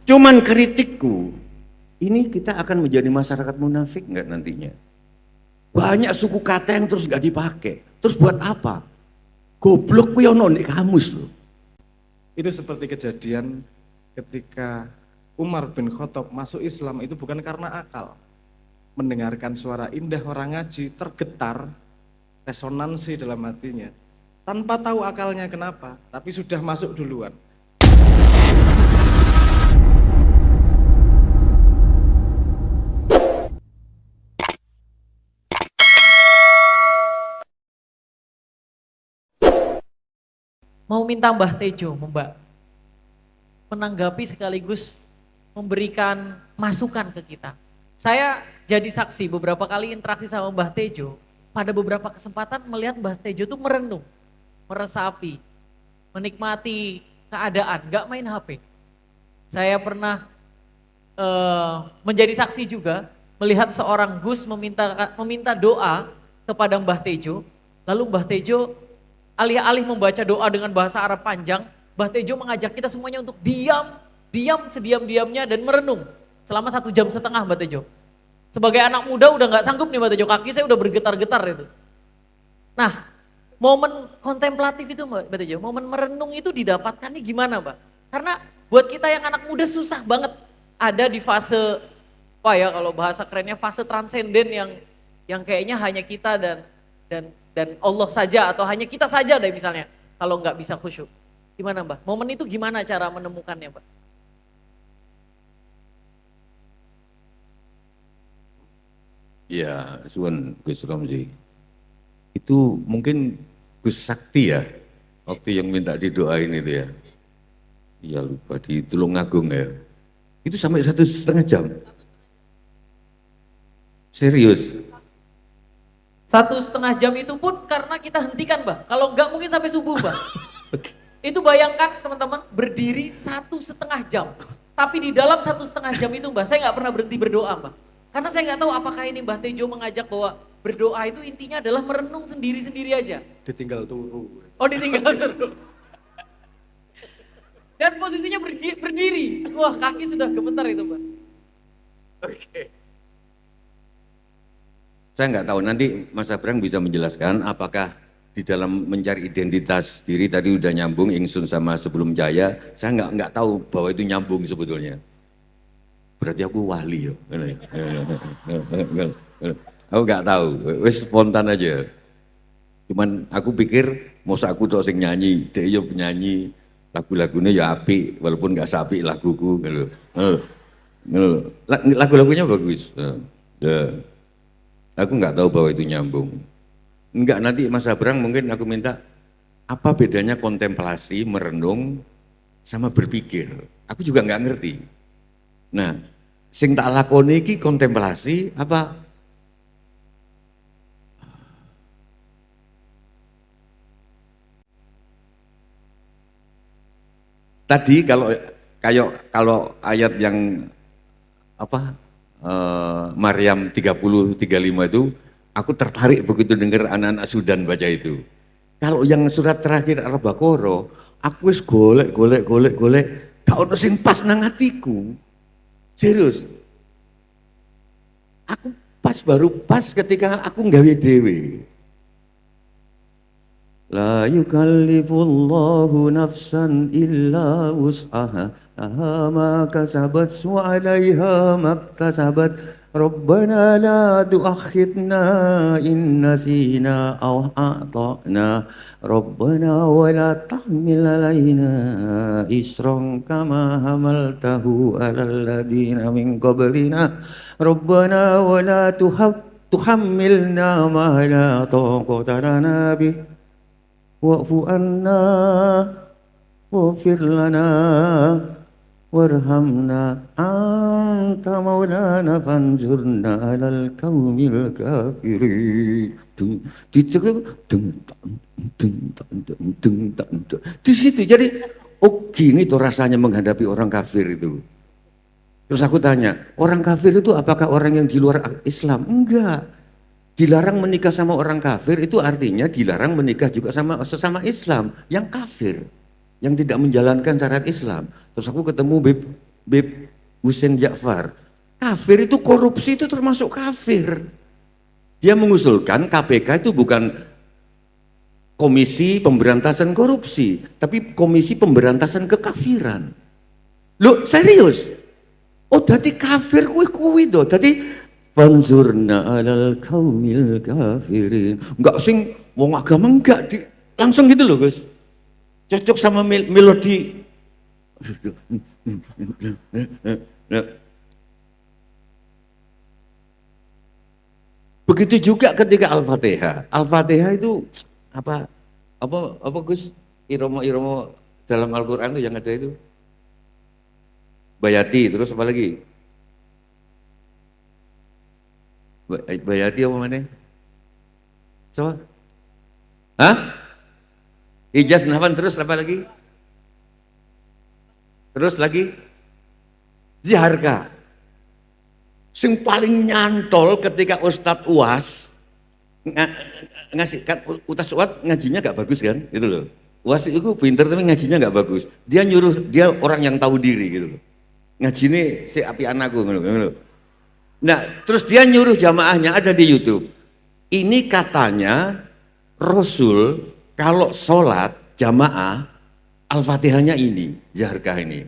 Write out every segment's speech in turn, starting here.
Cuman kritikku, ini kita akan menjadi masyarakat munafik nggak nantinya? Banyak suku kata yang terus nggak dipakai. Terus buat apa? Goblok kuwi ono nek kamus loh. Itu seperti kejadian ketika Umar bin Khattab masuk Islam itu bukan karena akal. Mendengarkan suara indah orang ngaji, tergetar, resonansi dalam hatinya. Tanpa tahu akalnya kenapa, tapi sudah masuk duluan. Mau minta Mbah Tejo, Mbak, menanggapi sekaligus memberikan masukan ke kita. Saya jadi saksi beberapa kali interaksi sama Mbah Tejo, pada beberapa kesempatan melihat Mbah Tejo tuh merenung, meresapi, menikmati keadaan, gak main HP. Saya pernah menjadi saksi juga, melihat seorang Gus meminta doa kepada Mbah Tejo, lalu Mbah Tejo alih-alih membaca doa dengan bahasa Arab panjang, Mbah Tejo mengajak kita semuanya untuk diam sediam-diamnya dan merenung selama 1,5 jam Mbah Tejo. Sebagai anak muda udah gak sanggup nih Mbah Tejo, kaki saya udah bergetar-getar itu. Nah, momen kontemplatif itu Mbak Tejo, momen merenung itu didapatkannya gimana Mbak? Karena buat kita yang anak muda susah banget ada di fase, apa ya kalau bahasa kerennya fase transenden yang kayaknya hanya kita dan Allah saja atau hanya kita saja deh misalnya kalau nggak bisa khusyuk. Gimana Mbak? Momen itu gimana cara menemukannya Mbak? Ya, suwun Gus Romzi. Itu mungkin Gus Sakti ya, waktu yang minta didoain itu ya. Iya lupa, di Tulungagung ya. Itu sampai 1,5 jam. Serius. 1,5 jam itu pun karena kita hentikan Mbak. Kalau nggak mungkin sampai subuh Mbak. Itu bayangkan teman-teman berdiri 1,5 jam. Tapi di dalam 1,5 jam itu Mbak, saya nggak pernah berhenti berdoa Mbak. Karena saya nggak tahu apakah ini Mbah Tejo mengajak bahwa berdoa itu intinya adalah merenung sendiri-sendiri aja. Ditinggal turu. Oh ditinggal turu. Dan posisinya berdiri. Wah kaki sudah gemetar itu Mbak. Oke. Saya nggak tahu, nanti Mas Abrang bisa menjelaskan apakah di dalam mencari identitas diri tadi udah nyambung Ingsun sama Sebelum Jaya. Saya nggak tahu bahwa itu nyambung sebetulnya. Berarti aku wali ya. Aku nggak tahu, wis spontan aja. Cuman aku pikir masa aku tok sing nyanyi, dia yo penyanyi, lagu-lagunya ya apik walaupun nggak sapik laguku gitu. Lagu-lagunya bagus. Aku nggak tahu bahwa itu nyambung. Enggak, nanti Mas Abrang mungkin aku minta apa bedanya kontemplasi, merenung sama berpikir. Aku juga nggak ngerti. Nah, sing tak lakoni iki kontemplasi apa? Tadi kalau ayat yang apa? Maryam 30-35 itu aku tertarik begitu dengar anak-anak Sudan baca itu. Kalau yang surat terakhir Al-Baqarah, aku wis golek, gak ono sing pas nang atiku. Serius. Aku baru pas ketika aku nggawe dhewe. La yukallifullahu nafsan illa wus'aha laha ma kasabat wa 'alaiha maktasabat Rabbana la tu'akhidna in nasina aw a'ta'na Rabbana wa la tahmil alaina isran kama hamaltahu 'alal ladina min qablina Rabbana wa la tuhammilna ma la taqata lana bih wa'fu anna waghfir lana warhamna anta maulana fanzurna alal qaumil kafirin. Di situ jadi oh gini tuh rasanya menghadapi orang kafir itu. Terus aku tanya, orang kafir itu apakah orang yang di luar Islam? Enggak. Dilarang menikah sama orang kafir itu artinya dilarang menikah juga sama sesama Islam yang kafir, yang tidak menjalankan syariat Islam. Terus aku ketemu Habib Hussein Ja'far, kafir itu korupsi itu termasuk kafir. Dia mengusulkan KPK itu bukan komisi pemberantasan korupsi, tapi komisi pemberantasan kekafiran. Loh, serius? Oh, dadi kafir kuwi do. Dadi fanzurna alal qaumil kafirin. Enggak sing wong agama enggak langsung gitu loh, Gus. Cocok sama melodi. Begitu juga ketika Al-Fatihah. Al-Fatihah itu apa Gus? Iromo dalam Al-Qur'an itu yang ada itu. Bayati, terus apa lagi? Bayati apa mana? So? Hah? Ijaz nafan, terus apa lagi? Terus lagi? Ziharka. Sing paling nyantol ketika Ustadz UAS ngasih kan Ustadz UAS ngajinya gak bagus kan, gitu loh. UAS itu pinter tapi ngajinya gak bagus. Dia nyuruh, dia orang yang tahu diri gitu loh. Ngaji ini si api anakku gitu loh. Nah, terus dia nyuruh jamaahnya ada di YouTube. Ini katanya Rasul kalau sholat jamaah Al-Fatihahnya ini, Zaharkah ini.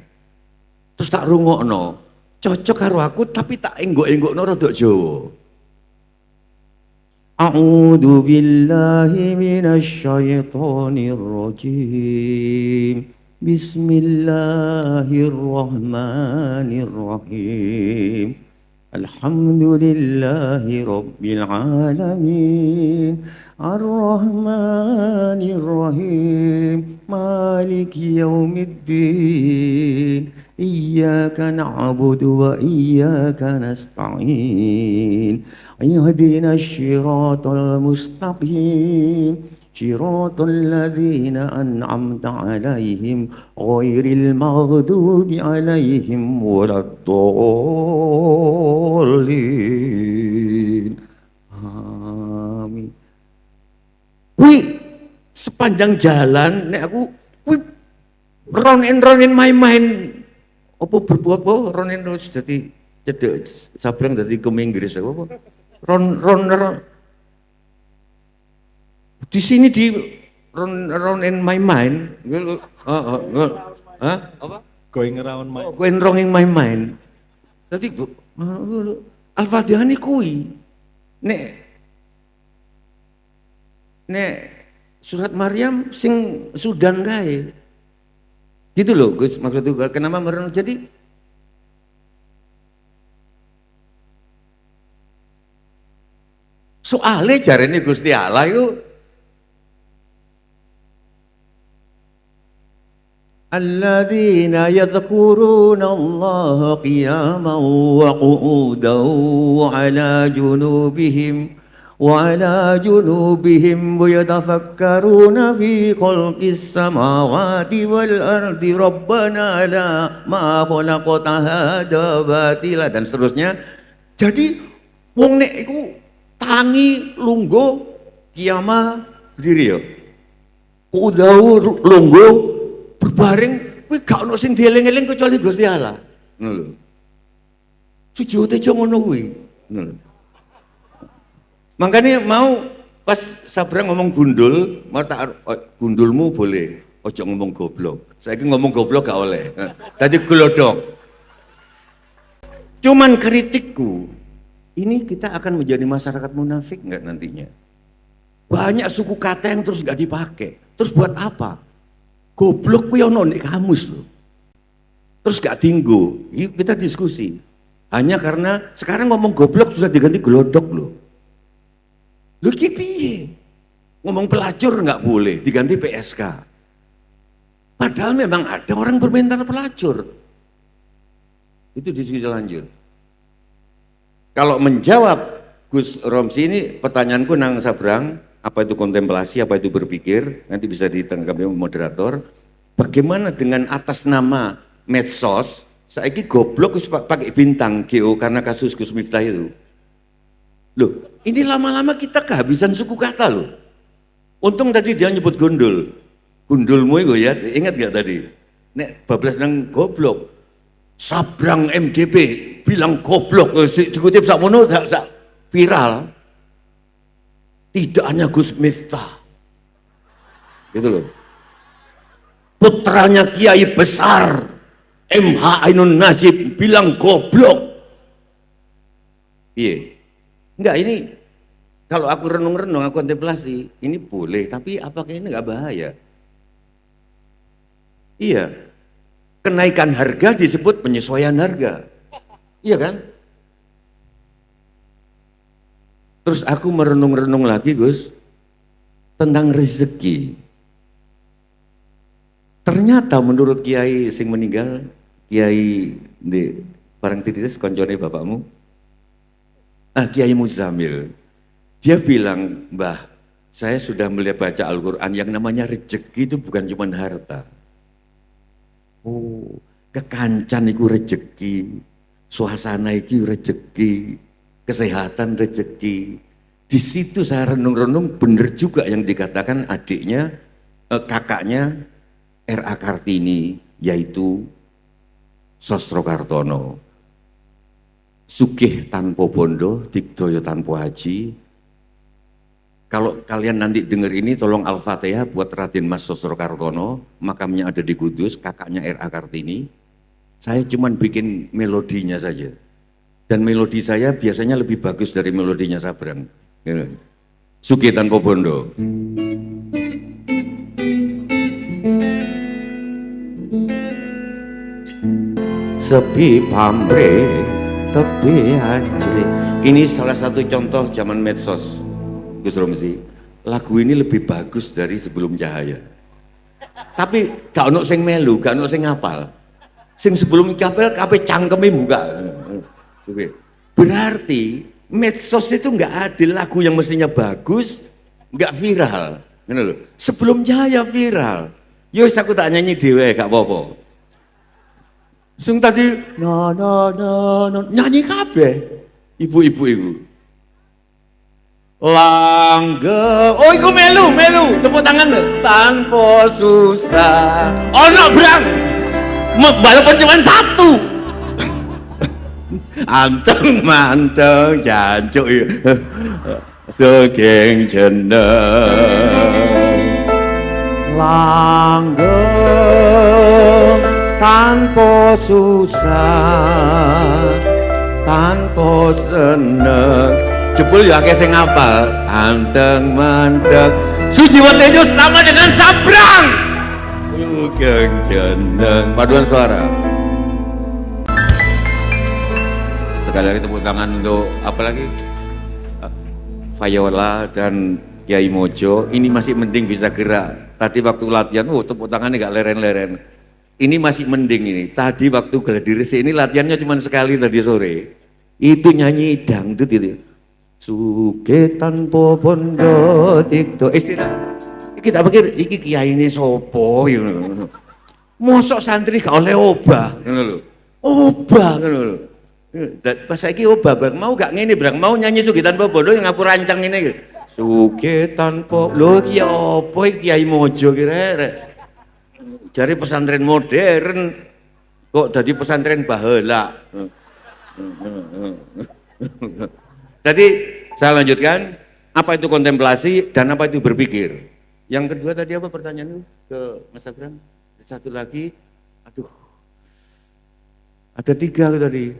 Terus tak rungokno, cocok karo aku tapi tak enggok-enggokno rada Jawa. A'udzu billahi minasy syaithanir rajim. Bismillahirrahmanirrahim. Alhamdulillahi rabbil alamin. Ar-Rahmanir-Rahim. Maliki yaumiddin. Iyyaka na'budu wa iyyaka nasta'in. Ihdinas siratal mustaqim. Siratal ladzina an'amta 'alaihim ghairil maghdubi 'alaihim waladdallin. Amin. Wih, sepanjang jalan nek aku wih ronin main-main apa berbuat apa ronin terus dadi cedek sabrang dadi ke Inggris apa ron di sini di round in my mind, apa? Going around my Going wrong in my mind. Tadi Al-Fatihah ini kui, nek surat Maryam sing Sudan kae, gitu loh, Gus. Maksudnya kenapa merenung jadi? Soalnya jarene Gusti Allah itu alladzina yadhkuruna Allah qiyaman wa qu'udan wa 'ala junubihim wa yatafakkaruna fi khalqis samawati wal ardi rabbana la ma khalaqta hadza batila dan seterusnya. Jadi wong nek iku tangi lungguh kiamah berdiri ya. Udau lungguh berbaring, kuwi gak ono sing dieling-eling kecuali Gusti Allah. Ngono lho. Suci tejo ngono kuwi. Ngono lho. Makanya mau pas Sabrang ngomong gundul, mau tak gundulmu boleh, ojo ngomong goblok. Saiki ngomong goblok gak oleh. Tadi glodok. Cuman kritikku, ini kita akan menjadi masyarakat munafik nggak nantinya? Banyak suku kata yang terus nggak dipakai. Terus buat apa? Goblok kuwi ono nek kamus loh. Terus gak tinggu. Kita diskusi. Hanya karena sekarang ngomong goblok sudah diganti glodok loh. Lu ki piye? Ngomong pelacur nggak boleh, diganti PSK. Padahal memang ada orang bermental pelacur. Itu diskusi lanjut. Kalau menjawab Gus Romsi ini pertanyaanku nang Sabrang, apa itu kontemplasi, apa itu berpikir, nanti bisa ditanggapi moderator. Bagaimana dengan atas nama medsos, saiki goblok pakai bintang GO karena kasus Gus Miftah itu. Loh, ini lama-lama kita kehabisan suku kata loh. Untung tadi dia nyebut gundul. Gundulmu itu ya, ingat gak tadi? Nek bablas nang goblok. Sabrang MDP bilang goblok, dikutip sakmono sak viral. Tidak hanya Gus Miftah, gitu loh. Putranya Kiai besar MH Ainun Najib bilang goblok. Iya, enggak ini kalau aku renung-renung, aku kontemplasi, ini boleh, tapi apakah ini enggak bahaya? Iya, kenaikan harga disebut penyesuaian harga, iya kan? Terus aku merenung-renung lagi, Gus, tentang rezeki. Ternyata menurut Kiai sing meninggal, Kiai di Parangtritis koncone bapakmu, Kiai Muzamil, dia bilang, Mbah, saya sudah melihat baca Al-Quran, yang namanya rezeki itu bukan cuma harta. Oh, kekancan itu rezeki, suasana itu rezeki, kesehatan rezeki. Di situ saya renung-renung, benar juga yang dikatakan adiknya, kakaknya R.A. Kartini, yaitu Sosro Kartono. Sugih tanpa bondo, digdaya tanpa haji. Kalau kalian nanti dengar ini, tolong Al-Fatihah buat Raden Mas Sosro Kartono, makamnya ada di Kudus, kakaknya R.A. Kartini. Saya cuman bikin melodinya saja. Dan melodi saya biasanya lebih bagus dari melodinya Sabrang. Sugih tanpa bondo. Sepi pamre, tepi anjre. Ini salah satu contoh zaman medsos, Gus Romsi. Lagu ini lebih bagus dari Sebelum Cahaya. Tapi gak ono sing melu, gak ono sing ngapal. Sing Sebelum Cahaya kabeh cangkeme buka. Berarti medsos itu nggak adil, lagu yang mestinya bagus nggak viral. Sebelum Cahaya viral. Yo aku tak nyanyi dhewe gak apa-apa. Sing tadi no nyanyi kabeh ibu-ibu iku. Langgeng, oh iku melu, tepuk tangan tanpa susah. Ono Brang, walaupun cuma satu. Anteng manteng jancuk saking jeneng langgeng tanpa susah, tanpa seneng. Jebul ya akeh sing ngapal. Anteng manteng Sujiwotejo sama dengan Sabrang. Saking jeneng. Paduan suara. Sekali lagi tepuk tangan untuk apa lagi? Fayola dan Kiai Mojo. Ini masih mending bisa gerak. Tadi waktu latihan, tepuk tangannya gak leren-leren. Ini masih mending ini. Tadi waktu gladiresik ini latihannya cuma sekali tadi sore. Itu nyanyi dangdut itu. Suge tanpa bondo tikto. Istirahat. Kita pikir iki kiai ini sopo. Mosok santri gak oleh obah. Obah. Pas saiki obah bang mau gak ngene Brang, mau nyanyi Sugih tanpa bondo yang aku rancang ini. Sugih tanpa lho ki apa iki Kiai Mojo kira. Jari pesantren modern kok jadi pesantren baheula. Jadi saya lanjutkan, apa itu kontemplasi dan apa itu berpikir. Yang kedua tadi apa pertanyaan ke Mas Abraham? Satu lagi, aduh, ada tiga tadi.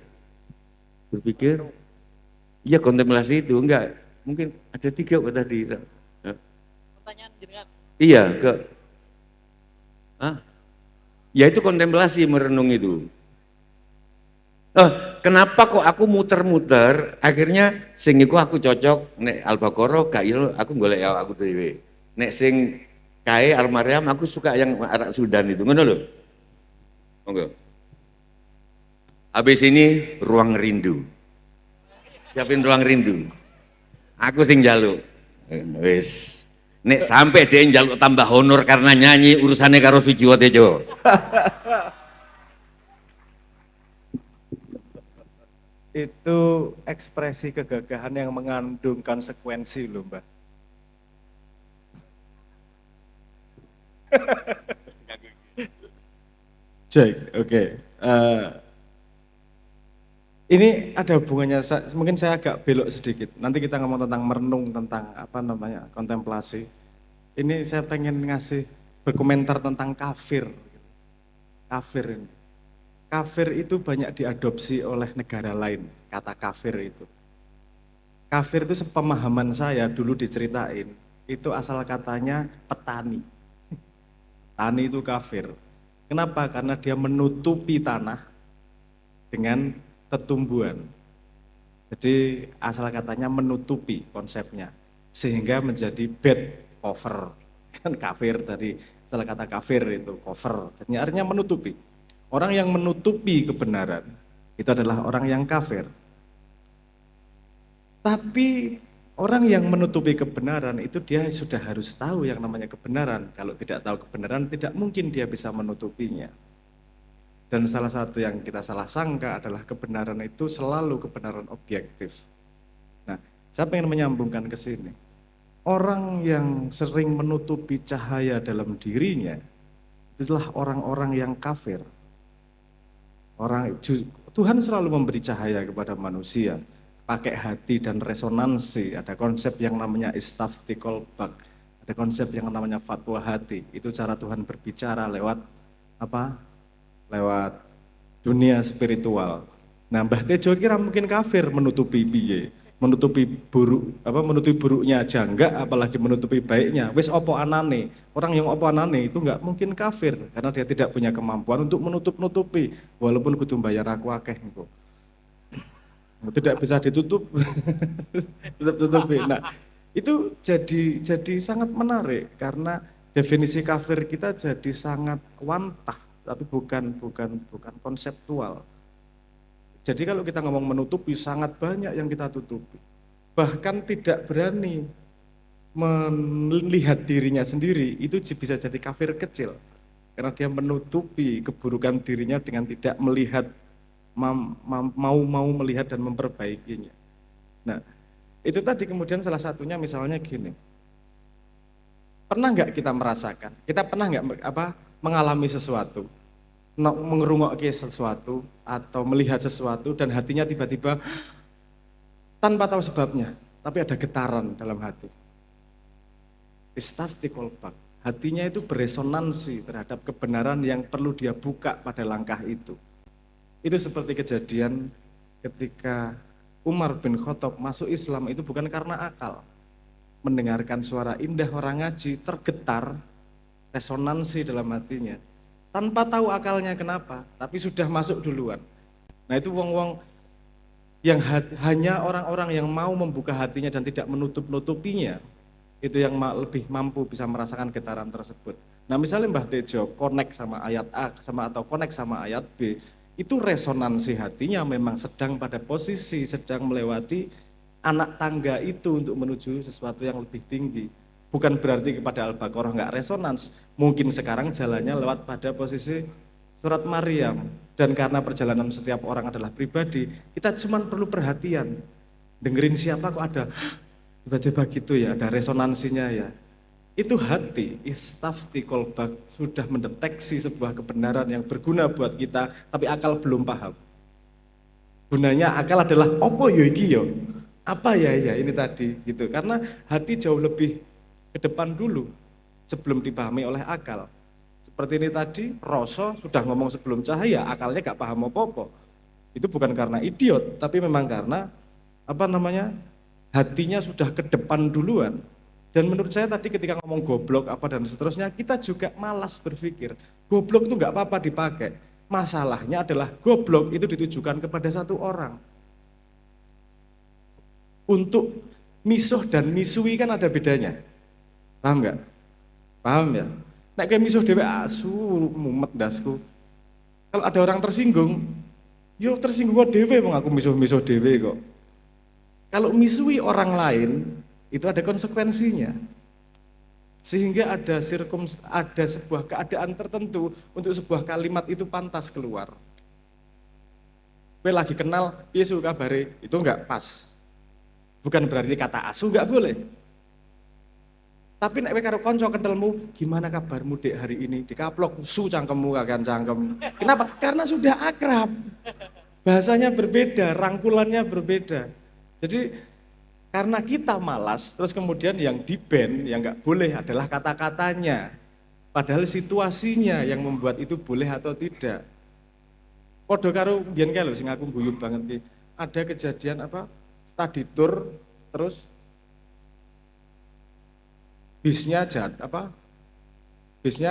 Berpikir, iya kontemplasi itu enggak, mungkin ada tiga kok tadi. Pertanyaan jenengan. Iya, ya itu kontemplasi merenung itu. Kenapa kok aku muter-muter, akhirnya sing iku aku cocok, nek Al-Baqarah gak iso aku golek aku dhewe. Nek sing kae Al-Maryam aku suka yang Arab Sudan itu, ngono lho. Monggo. Habis ini ruang rindu. Siapin ruang rindu. Aku sing njaluk. Wis. Nek sampai dia njaluk tambah honor karena nyanyi urusannya karo Sujiwotejo. Itu ekspresi kegagahan yang mengandung konsekuensi loh Mbak. Cek, oke. Ini ada hubungannya, mungkin saya agak belok sedikit. Nanti kita ngomong tentang merenung, tentang apa namanya, kontemplasi. Ini saya pengen ngasih berkomentar tentang kafir. Kafir ini. Kafir itu banyak diadopsi oleh negara lain, kata kafir itu. Kafir itu sepemahaman saya dulu diceritain, itu asal katanya petani. Petani itu kafir. Kenapa? Karena dia menutupi tanah dengan tetumbuhan. Jadi asal katanya menutupi konsepnya, sehingga menjadi bed cover. Kan kafir dari asal kata kafir itu cover, jadi artinya menutupi. Orang yang menutupi kebenaran itu adalah orang yang kafir. Tapi orang yang menutupi kebenaran itu dia sudah harus tahu yang namanya kebenaran. Kalau tidak tahu kebenaran tidak mungkin dia bisa menutupinya. Dan salah satu yang kita salah sangka adalah kebenaran itu selalu kebenaran objektif. Nah, saya ingin menyambungkan ke sini. Orang yang sering menutupi cahaya dalam dirinya, itulah orang-orang yang kafir. Tuhan selalu memberi cahaya kepada manusia, pakai hati dan resonansi. Ada konsep yang namanya istafti kolbak, ada konsep yang namanya fatwa hati. Itu cara Tuhan berbicara lewat apa? Lewat dunia spiritual. Nah, Mbah Tejo kira mungkin kafir menutupi piye, menutupi buruknya aja enggak, apalagi menutupi baiknya. Wis opo anane, orang yang opo anane itu enggak mungkin kafir karena dia tidak punya kemampuan untuk menutup-nutupi, walaupun kudu bayar aku akeh engko. Tidak bisa ditutup, tetap tutupi. Nah, itu jadi sangat menarik karena definisi kafir kita jadi sangat wantah. Tapi bukan konseptual. Jadi kalau kita ngomong menutupi, sangat banyak yang kita tutupi. Bahkan tidak berani melihat dirinya sendiri, itu bisa jadi kafir kecil. Karena dia menutupi keburukan dirinya dengan tidak melihat, mau melihat dan memperbaikinya. Nah, itu tadi kemudian salah satunya misalnya gini. Pernah nggak kita merasakan, kita pernah nggak mengalami sesuatu, mengerungoki sesuatu atau melihat sesuatu dan hatinya tiba-tiba tanpa tahu sebabnya, tapi ada getaran dalam hati. Istafti kolbak, hatinya itu beresonansi terhadap kebenaran yang perlu dia buka pada langkah itu. Itu seperti kejadian ketika Umar bin Khattab masuk Islam itu bukan karena akal. Mendengarkan suara indah orang ngaji, tergetar, resonansi dalam hatinya. Tanpa tahu akalnya kenapa, tapi sudah masuk duluan. Nah itu wong-wong yang hanya orang-orang yang mau membuka hatinya dan tidak menutup-nutupinya, itu yang lebih mampu bisa merasakan getaran tersebut. Nah misalnya Mbah Tejo connect sama ayat A atau connect sama ayat B, itu resonansi hatinya memang sedang pada posisi, sedang melewati anak tangga itu untuk menuju sesuatu yang lebih tinggi. Bukan berarti kepada Al-Baqarah nggak resonans, mungkin sekarang jalannya lewat pada posisi surat Maryam. Dan karena perjalanan setiap orang adalah pribadi, kita cuma perlu perhatian. Dengerin siapa kok ada, tiba-tiba gitu ya, ada resonansinya ya. Itu hati, istafti kolbak, sudah mendeteksi sebuah kebenaran yang berguna buat kita, tapi akal belum paham. Gunanya akal adalah, opo yo iki yo, apa ya ini tadi gitu. Karena hati jauh lebih ke depan dulu sebelum dipahami oleh akal. Seperti ini tadi, Roso sudah ngomong sebelum cahaya, akalnya gak paham apa-apa. Itu bukan karena idiot, tapi memang karena hatinya sudah ke depan duluan. Dan menurut saya tadi ketika ngomong goblok apa dan seterusnya, kita juga malas berpikir. Goblok itu gak apa-apa dipakai. Masalahnya adalah goblok itu ditujukan kepada satu orang. Untuk misuh dan misui kan ada bedanya. Paham nggak? Paham ya? Nek kayak misuh dewe asu mumet dasku. Kalau ada orang tersinggung, yo tersinggung kok dewe, mau aku misuh dewe kok. Kalau misui orang lain, itu ada konsekuensinya. Sehingga ada sebuah keadaan tertentu untuk sebuah kalimat itu pantas keluar. Kowe lagi kenal, piye su kabare, itu enggak pas. Bukan berarti kata asu enggak boleh. Tapi nek kowe karo kanca kentelmu, gimana kabarmu Dek hari ini? Dikaplok su cangkemmu kakean cangkem. Kenapa? Karena sudah akrab. Bahasanya berbeda, rangkulannya berbeda. Jadi karena kita malas, terus kemudian yang di-ban, yang nggak boleh adalah kata-katanya. Padahal situasinya yang membuat itu boleh atau tidak. Podo karo biyen kae lho sing aku guyu banget ki. Ada kejadian apa? Study tour terus bisnya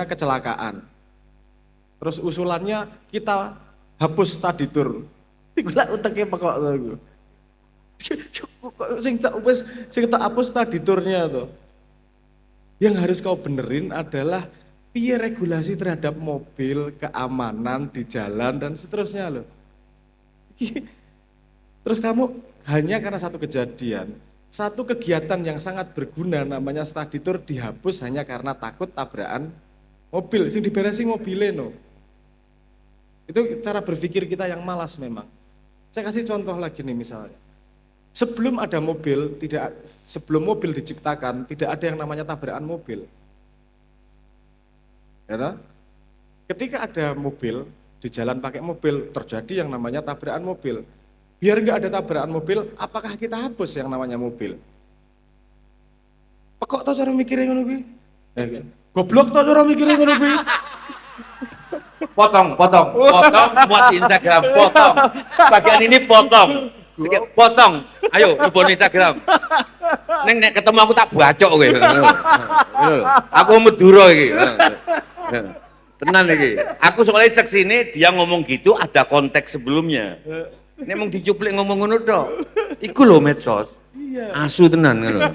kecelakaan. Terus usulannya kita hapus study tour. Iku lak uteke pekok to iku. Sing tak hapus study tournya tuh. Yang harus kau benerin adalah piye regulasi terhadap mobil, keamanan di jalan dan seterusnya loh. Terus kamu hanya karena satu kejadian, satu kegiatan yang sangat berguna namanya study tour dihapus hanya karena takut tabrakan mobil, sing diberesi mobilnya no. Itu cara berpikir kita yang malas memang. Saya kasih contoh lagi nih misalnya. Sebelum mobil diciptakan, tidak ada yang namanya tabrakan mobil. Ya toh? Ketika ada mobil, di jalan pakai mobil, terjadi yang namanya tabrakan mobil. Biar nggak ada tabrakan mobil, apakah kita hapus yang namanya mobil? Kok tau cara mikirnya ngono kuwi? Goblok tau cara mikirnya ngono kuwi? Potong buat Instagram, potong. Bagian ini potong. Potong. Ayo hubung Instagram. Nek ketemu aku tak bacok kowe. Aku Madura iki. Tenan iki. Aku soalnya seksine dia ngomong gitu ada konteks sebelumnya. Ini emang dicuplik ngomong ngono tok. Iku lho medsos. Iya. Asu tenan ngono.